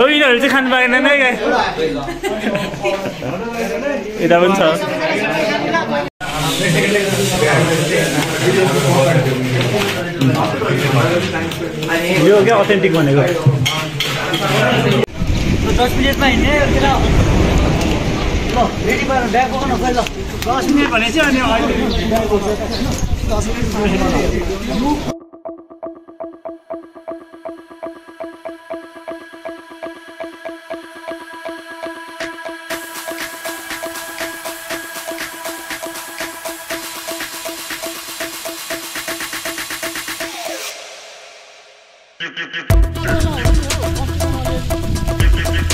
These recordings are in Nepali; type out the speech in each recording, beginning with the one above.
यिनीहरू चाहिँ खानु पाएन नै गाई यता पनि छ यो क्या अथेन्टिक भनेको 10 मिनेटमा हिँड्ने ल रेडी भएर ब्याग बोक्न खोइ ल 10 मिनेट भने चाहिँ अनि अहिले ब्याग बोक्छ 10 मिनेट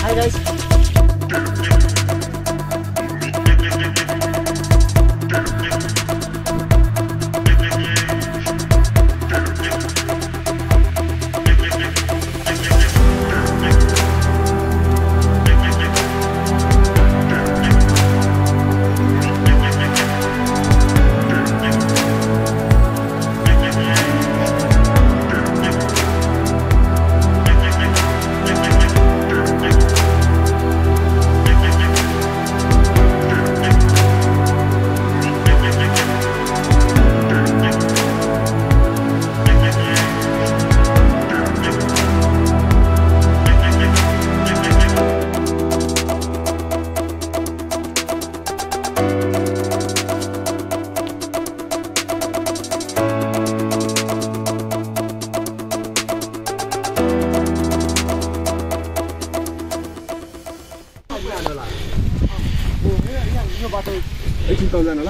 Hi guys.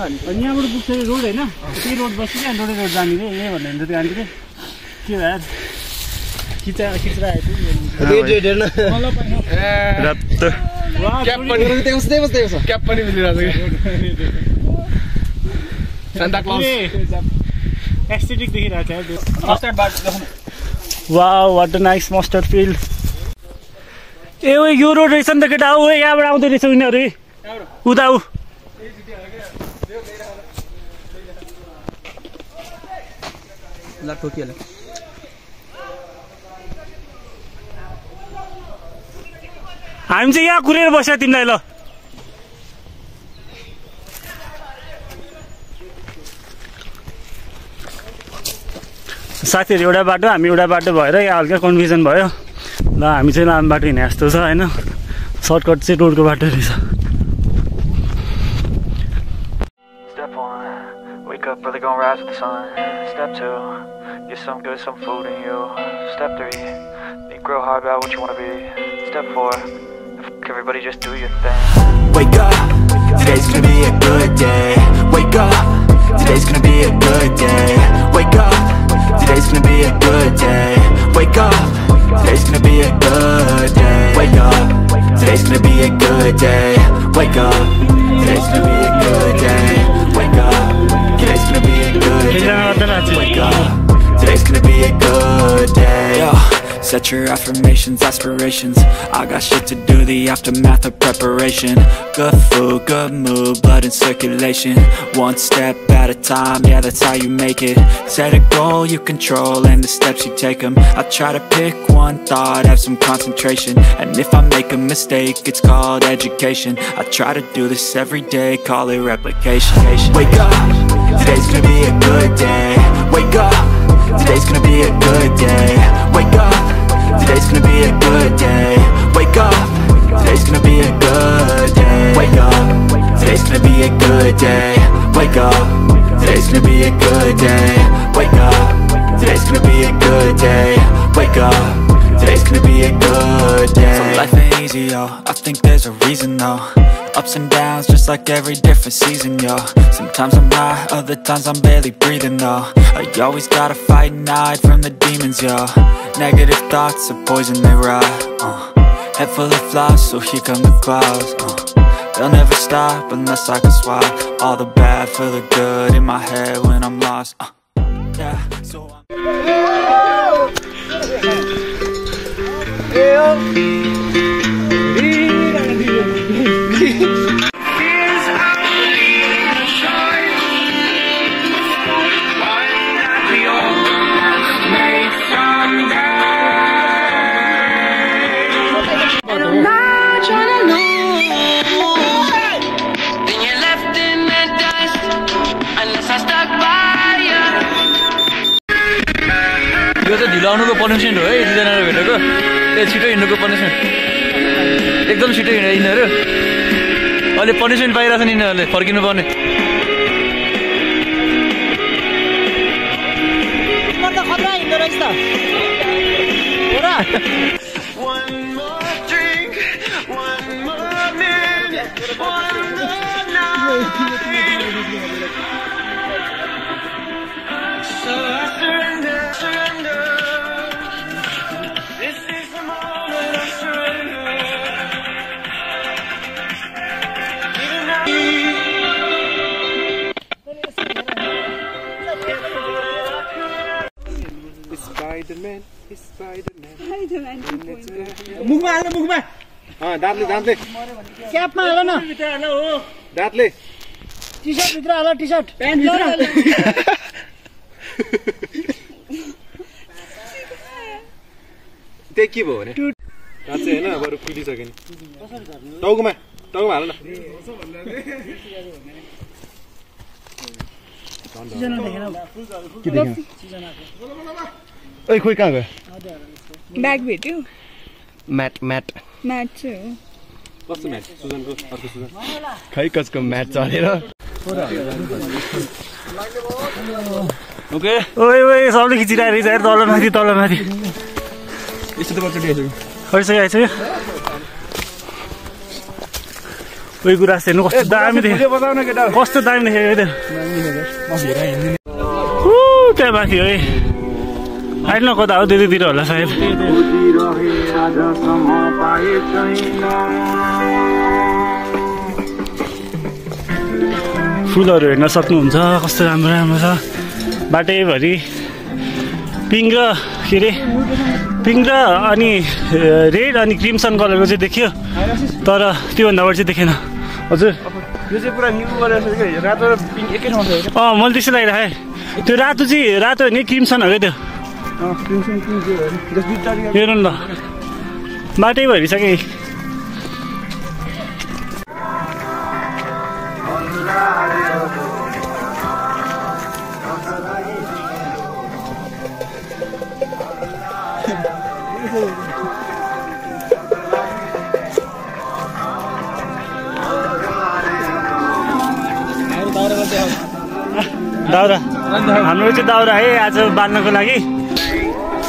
अनि यहाँबाट पुग्छ रोड होइन त्यही रोड बस्छ क्या रोड जाने रे यही भन्ने हुन्छ त्यो गाडी रे के यार क्याप पनि मिलिरहेको एस्थेटिक देखिरहेको छ wow what a nice mustard field ए ओ यो रोड रहेछ नि त केटा हो यहाँबाट आउँदै रहेछ उनीहरू उता उ हामी चाहिँ यहाँ कुरेर बस्या तिमीलाई ल साथीहरू एउटा बाटो हामी एउटा बाटो भएर यहाँ हल्का कन्फ्युजन भयो ल हामी चाहिँ लामो बाटो हिँडे जस्तो छ होइन सर्टकट चाहिँ रोडको बाटो रहेछ Wake up early, gonna rise with the sun. Step 2, get some good, some food in you. Step 3, think real hard about what you wanna be. Step 4, everybody just do your thing. Wake up, today's gonna be a good day. Wake up, today's gonna be a good day. Wake up, today's gonna be a good day. Wake up, today's gonna be a good day. Wake up, today's gonna be a good day. Wake up, today's gonna be a good day. Wake up. Today's gonna be a good day. Wake up. Today's gonna be a good day. Yo, set your affirmations, aspirations. I got shit to do, the aftermath of preparation. Good food, good mood, blood in circulation. One step at a time, yeah, that's how you make it. Set a goal you control and the steps you take them. I try to pick one thought, have some concentration. And if I make a mistake, it's called education. I try to do this every day, call it replication. Wake up, today's gonna be a good day. Wake up, today's gonna be a good day. Wake up, today's gonna be a good day. Wake up, today's gonna be a good yo. I think there's a reason though. Ups and downs, just like every different season, yo. Sometimes I'm high, other times I'm barely breathing though. I always gotta fight and hide from the demons, yo. Negative thoughts are poison, they rot. Head full of flies, so here come the clouds. They'll never stop unless I can swap all the bad for the good in my head when I'm lost. Yeah, so यो चाहिँ ढिलो आउनुको पनिसमेन्ट हो है यतिजनाले भेटेको ए छिटो हिँड्नुको पनिसमेन्ट एकदम छिटो हिँड्यो यिनीहरू अहिले पनिसमेन्ट पाइरहेको छन् यिनीहरूले फर्किनु पर्ने खतरा हिँड्दो रहेछ त मुखमा हाल्नु मुखमा दाँतले दाँतले क्यापमा हाल न दाँतले टी सर्ट भित्र हाल टी सर्ट प्यान्ट भित्र त्यही के भयो भने राति होइन बरु कुदिसक्यो नि टाउकोमा हाल न ओइ खोइ कहाँ गयो ब्याग भेट्यो म्याट म्याट चाहिँ हो कस्तो म्याट सुजनको अर्को सुजन खै कसको म्याच चलेर ओके ओइ ओइ सबले खिचिरहेको रहेछ तल माथि यस्तो त कति आइसक्यो आइसक्यो कोही कुरा हेर्नु कस्तो दामी देख्यो कस्तो दामी देखेको त्यहाँ माथि है आइल न कता हो त्यतितिर होला सायद फुलहरू हेर्न सक्नुहुन्छ कस्तो राम्रो राम्रो छ बाटैभरि पिङ्क र के अरे पिङ्क र अनि रेड अनि क्रिम्सन कलरको चाहिँ देखियो तर त्योभन्दा बढी चाहिँ देखेन हजुर यो चाहिँ पुरा न्यू गरेर रातो र पिङ्क एकै ठाउँमा छ मैले त्यस्तो लागिरहेँ त्यो रातो चाहिँ रातो होइन क्रिम्सन हो क्या त्यो हेर्नु न बाटै भरिसक्यो दाउरा हाम्रो चाहिँ दाउरा है आज बाँध्नको लागि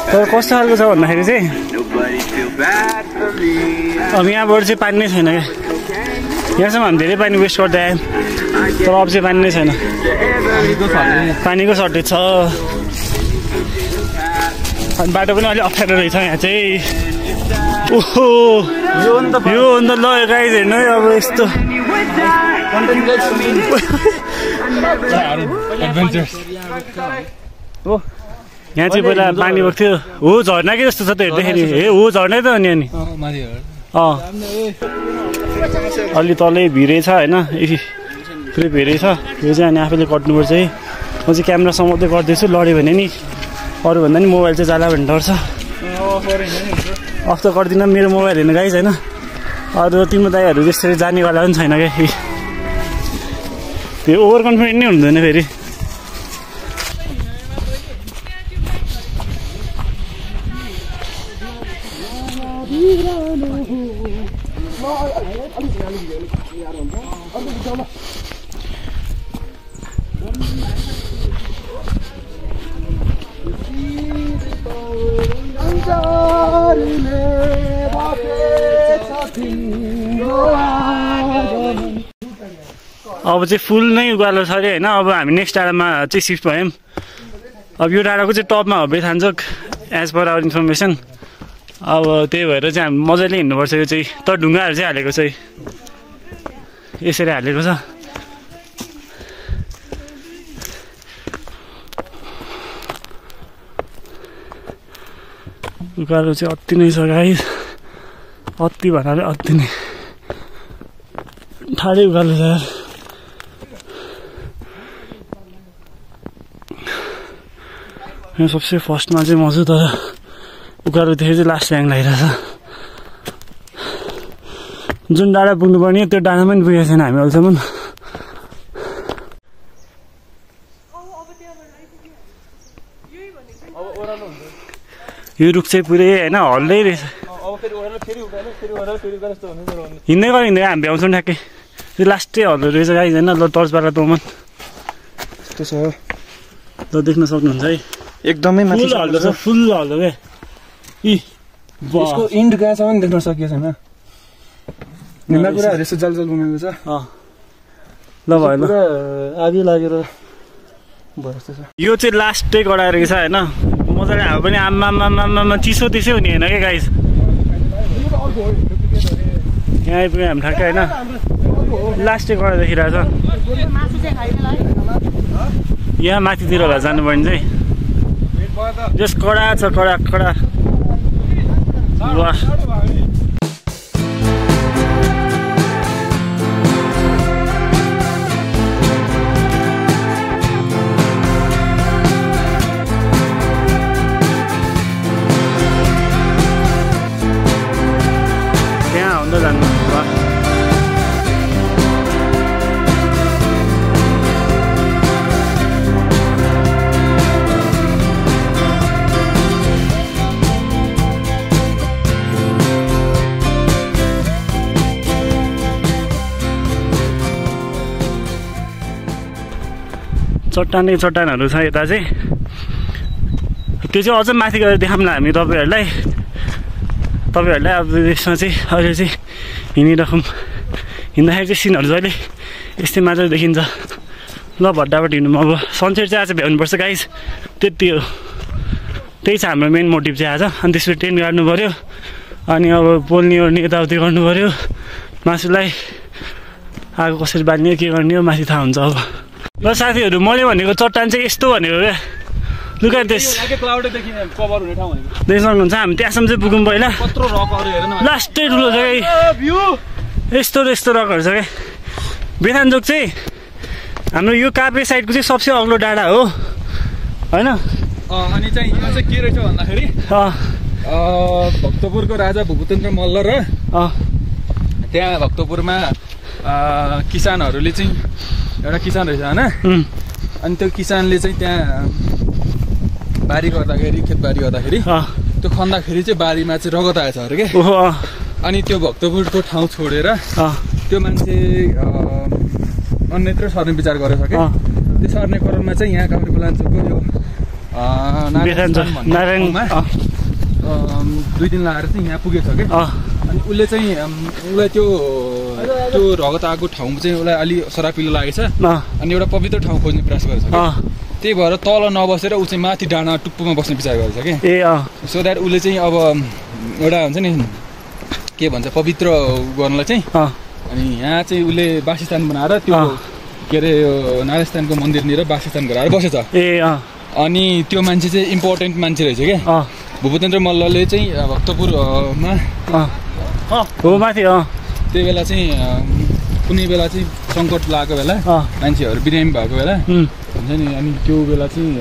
तर कस्तो खालको छ भन्दाखेरि चाहिँ अब यहाँबाट चाहिँ पानी नै छैन क्या यहाँसम्म हामी धेरै पानी वेस्ट गर्दै आयौँ तर अब चाहिँ पानी नै छैन पानीको सर्टेज छ अनि बाटो पनि अलिक अप्ठ्यारो रहेछ यहाँ चाहिँ ओहो यो अन्त ल गाइज हेर्नु है अब यस्तो हो यहाँ चाहिँ पहिला पानी भएको थियो हो झर्ना कि जस्तो छ त हेर्दाखेरि ए हो झर्नै त अनि अलि तलै भिरै छ होइन पुरै भिरै छ यो चाहिँ अनि आफैले कट्नुपर्छ है म चाहिँ क्यामेरा समाउँदै गर्दैछु लड्यो भने नि अरूभन्दा नि मोबाइल चाहिँ जाला भने डर छ अफ त गर्दिनँ मेरो मोबाइल हेर्नु गाइज होइन अरू तिम्रो दाइहरू त्यसरी जानेवाला पनि छैन क्या त्यो ओभर कन्फिडेन्ट नै हुँदैन फेरि अब चाहिँ फुल नै उकालो छ अरे होइन। अब हामी नेक्स्ट डाँडामा चाहिँ सिफ्ट भयौँ। अब यो डाँडाको चाहिँ टपमा हो बेथान्चोक एज पर आवर इन्फर्मेसन। अब त्यही भएर चाहिँ हामी मजाले हिँड्नुपर्छ। यो चाहिँ तर ढुङ्गाहरू चाहिँ हालेको चाहिँ यसरी हालेको छ। उकालो चाहिँ अति नै छ गाइस, अति भन्नाले अति नै ठाडै उकालो छ यार। यहाँ सबसे फर्स्टमा चाहिँ म छु, तर उकालोदेखि चाहिँ लास्ट ऱ्याङ्क लागिरहेछ। जुन डाँडा पुग्नुपर्ने त्यो डाँडामा पनि पुगेको छैन हामी अहिलेसम्म। यो रुख चाहिँ पुरै होइन हल्दै रहेछ। हिँड्दै गयो हिँड्दै हामी भ्याउँछौँ ठ्याक्कै। त्यो लास्टै हल्दो रहेछ गाइस होइन। ल टर्चवाला तोमन यस्तो छ ल देख्न सक्नुहुन्छ है, एकदमै माथि फुल हल्दो छ, फुल हल्दो क्या। यसको इन्ड कहाँसम्म देख्न सकिएको छैन। ढुङ्गा कुराहरू यस्तो जल घुमेको छ। ल भयो ल, आधी लागेर भयो जस्तो छ। यो चाहिँ लास्टै कडा रहेछ होइन। मजाले हावा पनि आम्मा चिसो त्यसै हुने होइन क्या गाइस। यहाँ आइपुग्यो हामी ठ्याक्कै होइन। लास्टै कडा देखिरहेछ। यहाँ माथितिर होला जानुपर्ने चाहिँ। जस कडा छ, कडा कडा। वाह त्यहाँ हुँदा जानु। चट्टानै चट्टानहरू छ यता चाहिँ। त्यो चाहिँ अझ माथि गएर देखाउँला हामी तपाईँहरूलाई। अब यसमा चाहिँ अहिले चाहिँ हिँडिराखौँ। हिँड्दाखेरि चाहिँ सिनहरू जहिले यस्तै मात्र देखिन्छ। ल भट्टाबाट हिँड्नु। अब सनसेट चाहिँ आज भ्याउनुपर्छ गाइस, त्यति हो। त्यही छ हाम्रो मेन मोटिभ चाहिँ आज। अनि त्यसपछि टेन्ट गाड्नु पऱ्यो, अनि अब पोल्ने ओर्ने यताउति गर्नु पऱ्यो। मासुलाई आगो कसरी बाल्ने के गर्ने हो माथि थाहा हुन्छ। अब ल साथीहरू, मैले भनेको चट्टान चाहिँ यस्तो भनेको क्या। लुका देश देख्न सक्नुहुन्छ। हामी त्यहाँसम्म चाहिँ पुगौँ पहिला। लास्टै ठुलो छ क्या, यस्तो यस्तो रकहरू छ क्या। बेथान्चोक चाहिँ हाम्रो यो काभ्रे साइडको चाहिँ सबसे अग्लो डाँडा हो होइन। अनि चाहिँ यहाँ चाहिँ के रहेछ भन्दाखेरि भक्तपुरको राजा भूपतेन्द्र मल्ल र त्यहाँ भक्तपुरमा किसानहरूले चाहिँ एउटा किसान रहेछ होइन। अनि त्यो किसानले चाहिँ त्यहाँ बारी गर्दाखेरि, खेतबारी गर्दाखेरि त्यो खन्दाखेरि चाहिँ बारीमा चाहिँ रगत आएछ अरे क्या। अनि त्यो भक्तपुरको ठाउँ छोडेर त्यो मान्छे अन्यत्र सर्ने विचार गरेछ क्या। त्यो सर्ने क्रममा चाहिँ यहाँ काभ्रेपलाञ्चोकको यो नारायणमा 2 दिन लगाएर चाहिँ यहाँ पुगेछ क्या। अनि उसले चाहिँ उसलाई त्यो रगत आएको ठाउँ चाहिँ उसलाई अलि सरापिलो लागेछ। अनि एउटा पवित्र ठाउँ खोज्ने प्रयास गरेछ क्या। त्यही भएर तल नबसेर ऊ चाहिँ माथि डाँडा टुप्पोमा बस्ने विचार गरेछ क्या। सो द्याट उसले चाहिँ अब एउटा हुन्छ नि के भन्छ पवित्र गर्नलाई चाहिँ। अनि यहाँ चाहिँ उसले वासस्थान बनाएर त्यो के अरे यो नारायणको मन्दिरनिर वासस्थान गराएर बसेछ। अनि त्यो मान्छे चाहिँ इम्पोर्टेन्ट मान्छे रहेछ क्या। भूपतेन्द्र मल्लले चाहिँ भक्तपुरमा माथि त्यही बेला चाहिँ कुनै बेला चाहिँ सङ्कट लागेको बेला मान्छेहरू बिरामी भएको बेला हुन्छ नि। अनि त्यो बेला चाहिँ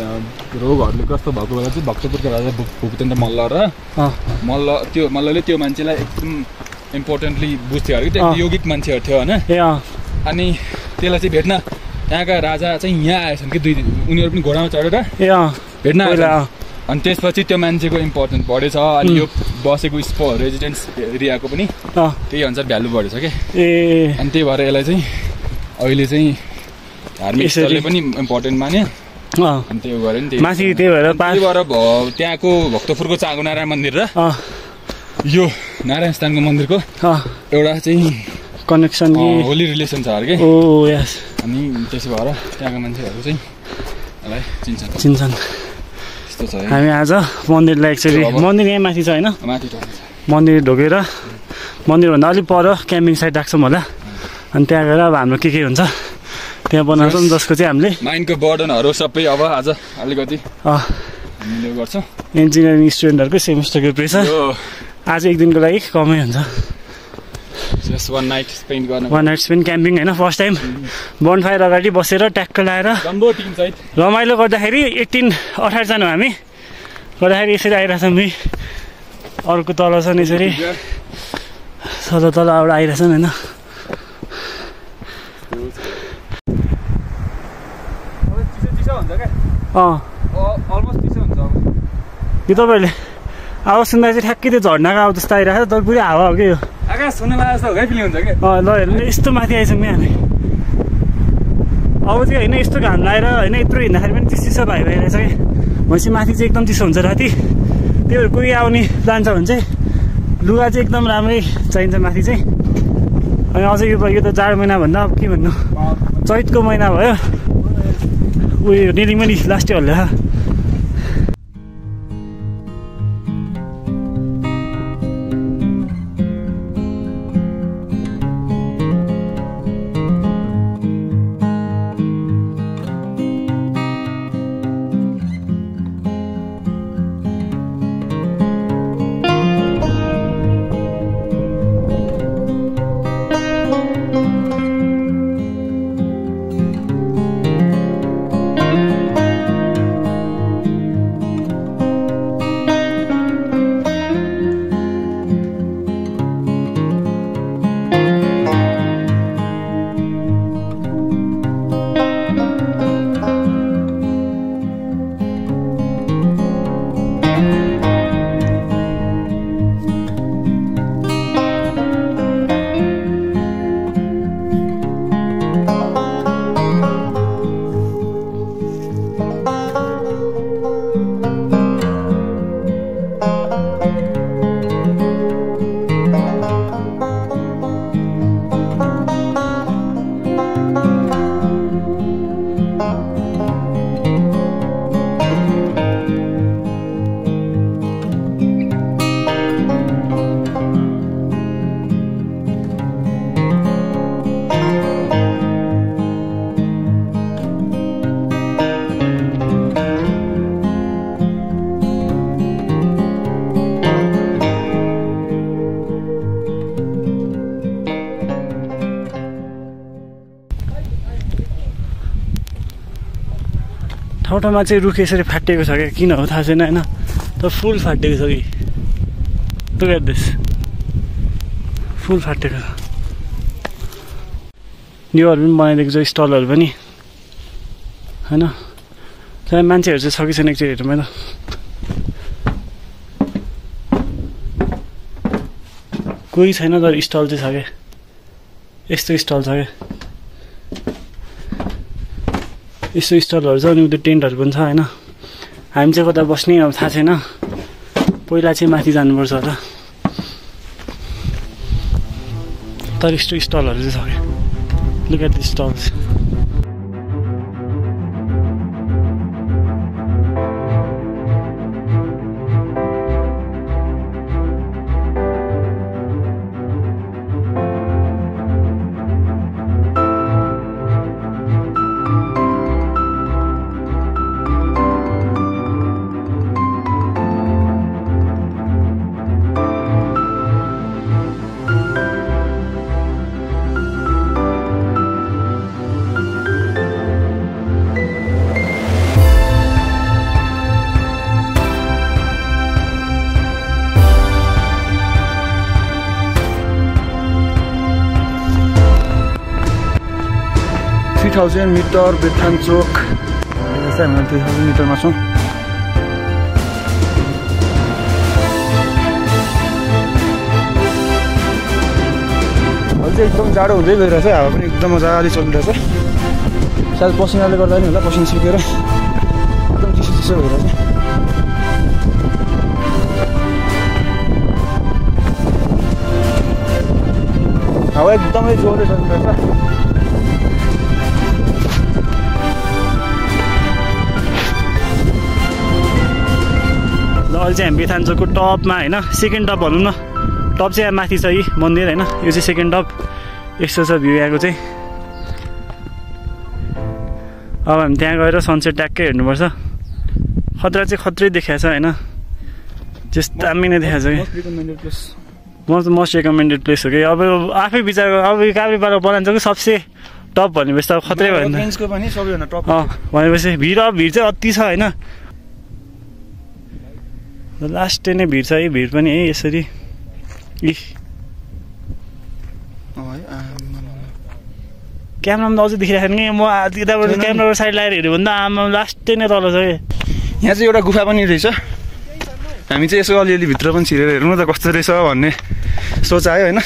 रोगहरूले ग्रस्त भएको बेला चाहिँ भक्तपुरको राजा भूपतेन्द्र मल्ल र मल्लले त्यो मान्छेलाई एकदम इम्पोर्टेन्टली बुझ्थ्यो अरे। त्यो यौगिक मान्छेहरू थियो होइन। अनि त्यसलाई चाहिँ भेट्न यहाँका राजा चाहिँ यहाँ आएछन् कि उनीहरू पनि घोडामा चढेर भेट्न आएछ। अनि त्यसपछि त्यो मान्छेको इम्पोर्टेन्स बढेछ। अनि यो बसेको रेजिडेन्स एरियाको पनि त्यही अनुसार भ्यालु बढेछ क्या। अनि त्यही भएर यसलाई चाहिँ अहिले चाहिँ धार्मिक स्थलले पनि इम्पोर्टेन्ट माने। अनि त्यो गऱ्यो नि त्यही भएर त्यहाँको भक्तपुरको चाँगुनारायण मन्दिर र यो नारायणस्थानको मन्दिरको अँ एउटा चाहिँ कनेक्सन कि होली रिलेसन छ अरे के ओ यस अनि त्यसो भएर त्यहाँको मान्छेहरू चाहिँ यसलाई चिन्छन् त्यस्तो छ है हामी आज मन्दिरलाई एक्चुअली मन्दिर यहीँ माथि छ होइन माथि मन्दिर ढोकेर मन्दिरभन्दा अलिक पर क्याम्पिङ साइट राख्छौँ होला अनि त्यहाँ गएर अब हाम्रो के हुन्छ त्यहाँ बनाउँछौँ जसको चाहिँ हामीले माइन्डको बर्डनहरू सबै अब आज अलिकति हामीले गर्छौँ इन्जिनियरिङ स्टुडेन्टहरूकै सेमिस्टरको प्रेसर आज एक दिनको लागि कमै हुन्छ वान नाइट स्पेन्ड क्याम्पिङ होइन फर्स्ट टाइम बनफायर अगाडि बसेर ट्याक्क लगाएर रमाइलो गर्दाखेरि 18 जना हामी गर्दाखेरि यसरी आइरहेछौँ नि अर्को तल छन् यसरी तल एउटा आइरहेछन् होइन यो तपाईँहरूले आवाज सुन्दा चाहिँ ठ्याक्कै त्यो झर्नाको आवाज जस्तो आइरहेको छ तर पुरै हावा हो कि यो आकाश सुन्न लाग्छ हो फिलिङ हुन्छ के ल हेर्नु यस्तो माथि आइसक्यो नि हामी अब चाहिँ होइन यस्तो घाम लगाएर होइन यत्रो हिँड्दाखेरि पनि चिसो भइरहेछ कि भनेपछि माथि चाहिँ एकदम चिसो हुन्छ राति त्यो भएर कोही आउने प्लान छ भने चाहिँ लुगा चाहिँ एकदम राम्रै चाहिन्छ माथि चाहिँ अनि अझै यो त जाडो महिना भन्दा अब के भन्नु चैतको महिना भयो उयो रेलिङ पनि लास्टै हल्ला ठाउँमा चाहिँ रुख यसरी फाटेको छ क्या किन हो थाहा छैन होइन तर फुल फाटेको छ कि लुक एट दिस फुल फाटेको छ न्युहरू पनि बनाइदिएको छ स्टलहरू पनि होइन त्यहाँ मान्छेहरू चाहिँ छ कि छैन एकचोटि हेरौँ है त कोही छैन तर स्टल चाहिँ छ क्या यस्तो स्टल छ क्या यस्तो स्टलहरू छ अनि उता टेन्टहरू पनि छ होइन हामी चाहिँ कता बस्ने अब थाहा छैन पहिला चाहिँ माथि जानुपर्छ होला तर यस्तो स्टलहरू चाहिँ छ क्या look at the stalls meter Bethanchowk हामी 3000 मिटरमा छौँ अहिले चाहिँ एकदम जाडो हुँदै गइरहेछ हावा पनि एकदम मजाले चलिरहेछ सायद पसिनाले गर्दा नि होला पसिना सुकेर एकदम चिसो चिसो भइरहेछ अहिले चाहिँ हामी बेथान्चोकको टपमा होइन सेकेन्ड टप भनौँ न टप चाहिँ माथि छ यी मन्दिर होइन यो चाहिँ सेकेन्ड टप यस्तो छ भ्यू यहाँको चाहिँ अब हामी त्यहाँ गएर सनसेट ट्याक्कै हेर्नुपर्छ खतरा चाहिँ खत्रै देखाएको छ होइन त्यस दामी नै देखाएको छ कि म त मोस्ट रेकमेन्डेड प्लेस हो कि अब आफै विचार अब काभ्रेपार बनाइन्छ कि सबसे टप भनेपछि त अब खत्रै भयो नि भनेपछि भिड चाहिँ अति छ होइन लास्ट नै भिड छ है भिड पनि है यसरी क्यामेरामा त अझै देखिरहेको छैन कि म यताबाट क्यामेराबाट साइड लगाएर हेऱ्यो भने त आमा लास्टै नै तल छ कि यहाँ चाहिँ एउटा गुफा पनि रहेछ हामी चाहिँ यसो अलिअलि भित्र पनि छिरेर हेरौँ न त कस्तो रहेछ भन्ने सोच आयो होइन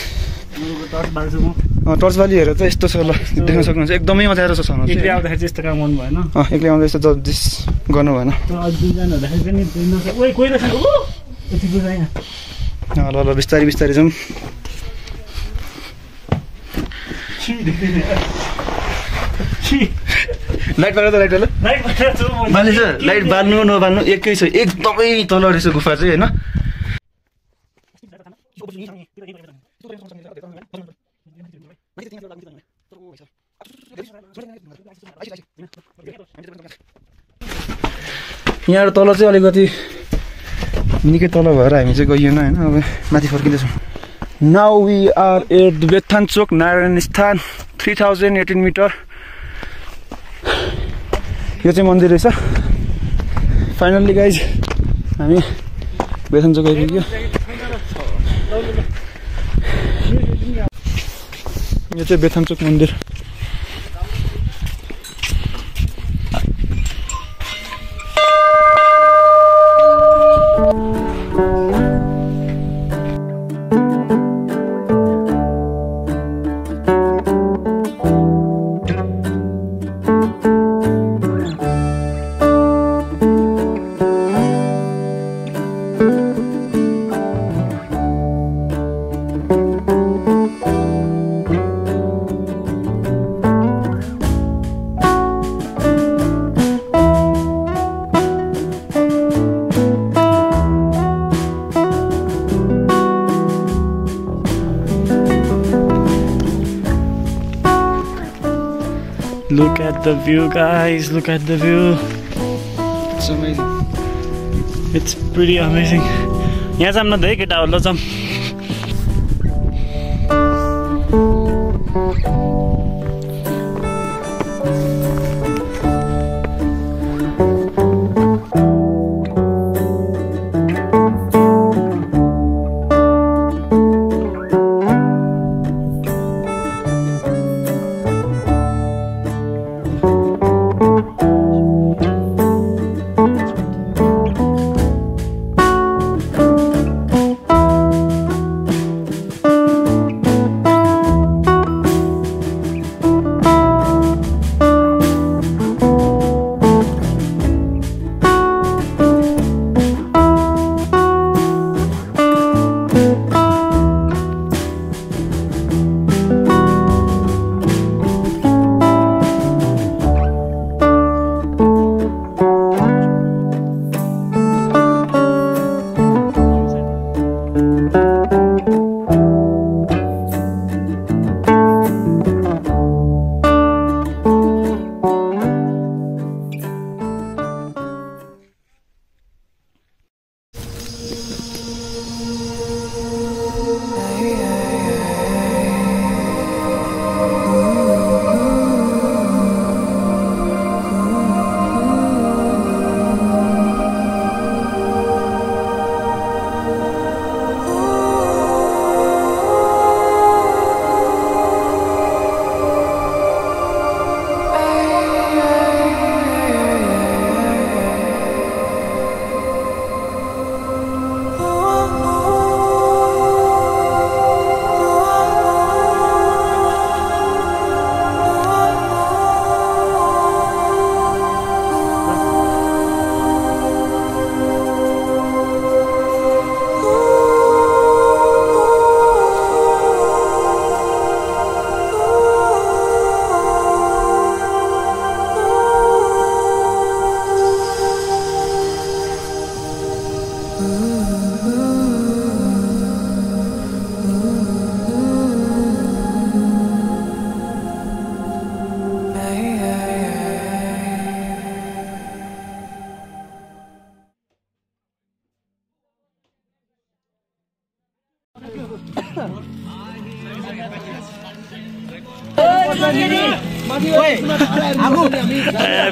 टर्च बाली हेरेर त यस्तो छ ल देख्न सक्नुहुन्छ एकदमै मजा आएर छ एक्लै आउँदाखेरि चाहिँ यस्तो काम गर्नु भएन एक्लै आउँदा यस्तो जबजिस गर्नु भएन ल ल बिस्तारै बिस्तारै जाउँ लाइट बाल्नु त लाइट बाल्नु बाल्नु छ लाइट बाल्नु नबाल्नु एकै छ एकदमै तल रहेछ गुफा चाहिँ होइन यहाँ तल चाहिँ अलिकति निकै तल भएर हामी चाहिँ गइएन होइन अब माथि फर्किँदैछौँ now we are at Bethanchowk Narayan Sthan 3018 metre यो चाहिँ मन्दिर रहेछ फाइनल्ली गाइज हामी बेथान्चोक आइपुग्यो यो चाहिँ बेथान्चोक मन्दिर Look at the view, guys. Look at the view. It's amazing. It's pretty amazing. यहाँ जाऊँ न धेरै केटाहरु ल जाऊँ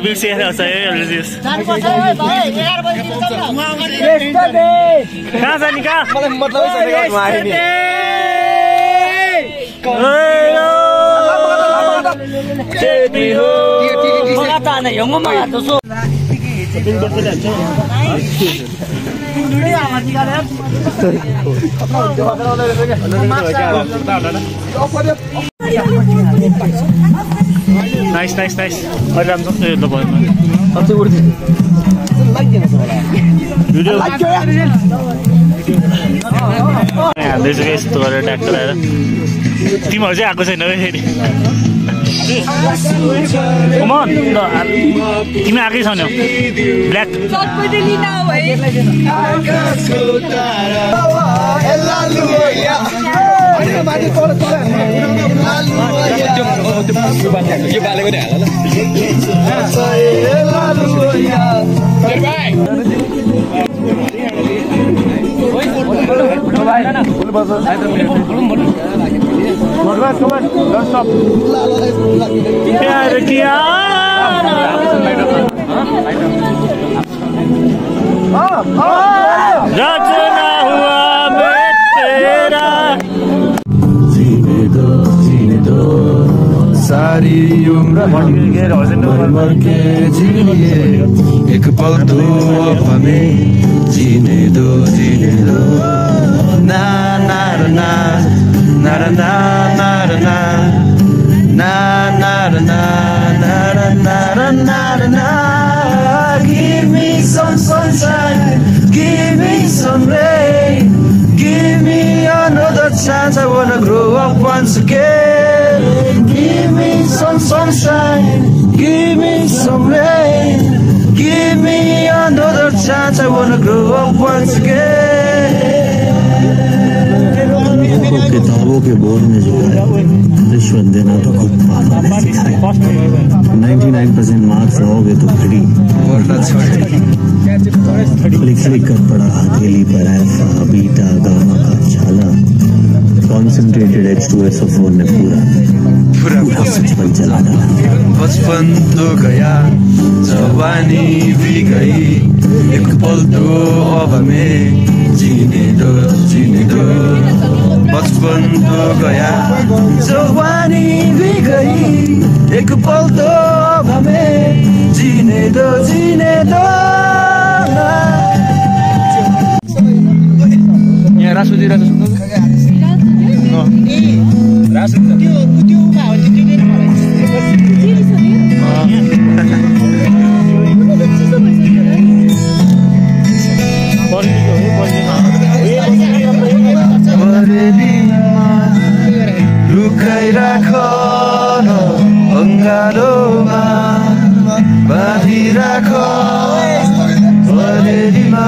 बिर्सिएर छ है अल्जिस कहाँ छ नि कहाँ नाइस नाइस नाइस अहिले राम्रो छ ल भयो भिडियो हाल्दैछु कि यस्तो गरेर ट्याग गराएर तिमीहरू चाहिँ आएको छैन है फेरि कमन ल तिमी आएकै छैनौ ब्ल्याक प्यार किया रचना हुआ मैं तेरा जीने दो सारी उम्र मर के जिए एक पल तो अब हमें जीने दो ना ना ना na na na na na na na na na na na na. Give me some sunshine, give me some rain, give me another chance. I wanna grow up once again. Give me some sunshine, give me some rain, give me another chance. I wanna grow up once again. किताबों के बोर्ड में जो है रिश्वत देना तो खूब 99% मार्क्स लाओगे तो फ्री लिख कर पढ़ा हथेली पर अल्फा बीटा गामा का छाला कॉन्सेंट्रेटेड H2SO4 ने पूरा बचपन चला डाला बचपन तो गया जवानी भी गई एक पल तो अब हमें जीने दो बचपन तो गया जवानी भी गई एक पल तो अब हमें जीने दो यहाँ रासुदी लुकाइराख अङ्गालोमा बाँधिराख बरेलीमा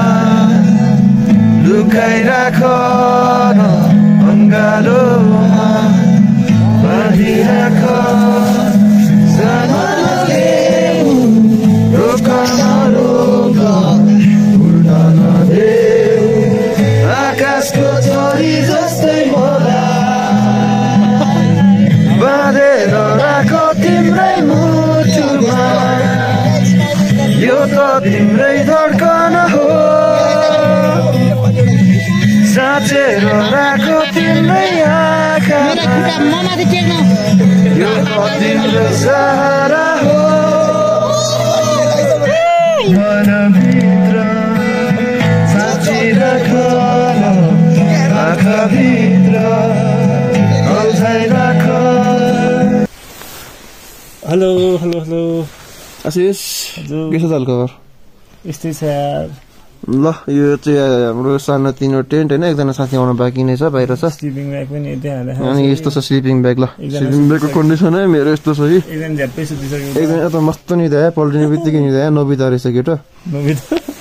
लुकाइराख अङ्गालोमा बाँधिराख रोक नदे आकाशको छोरी जस्तै बाँधेर राखो तिम्रै मुटुमा यो त तिम्रै धड्कन हो साँचेर राखो तिम्रै आँखामा यो त तिम्रो सहारा हो मनभित्र साँचिराख आँखाभित्र अल्झाइराख हेलो आशिष के छ हाल खबर यस्तै छ यार ल यो चाहिँ हाम्रो सानोतिनो टेन्ट होइन एकजना साथी आउनु बाँकी नै छ बाहिर छ स्लिपिङ ब्याग पनि यतै हाले अनि यस्तो छ स्लिपिङ ब्याग ल स्लिपिङ ब्यागको कन्डिसन है मेरो यस्तो छ कि एकजना झ्याप्पै सुतिसक्यो एकजना त मस्तो निदायो पल्टिने बित्तिकै निदायो नबिता रहेछ केटा नबिता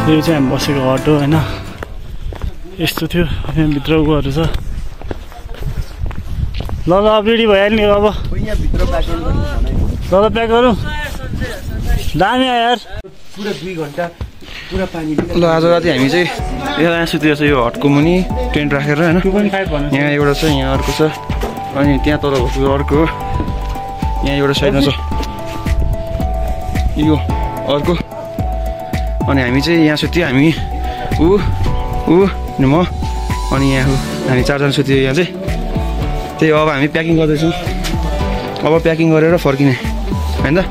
यो चाहिँ हामी बसेको हट हो होइन यस्तो थियो यहाँभित्र उयोहरू छ ल अब रेडी भइहाल्यो नि अब ल प्याक गरौँ दामी आयो यार पुरा 2 घण्टा पुरा पानी ल आज राति हामी चाहिँ यहाँ सुतेको छ यो हटको मुनि टेन्ट राखेर होइन 2.5 यहाँ एउटा छ यहाँ अर्को छ अनि त्यहाँ तल भएको अर्को यहाँ एउटा साइडमा छ यो अर्को अनि हामी चाहिँ यहाँ सुत्यो हामी ऊ म अनि यहाँ हामी 4 जना सुत्यो यहाँ चाहिँ त्यही अब हामी प्याकिङ गर्दैछौँ अब प्याकिङ गरेर फर्किने होइन त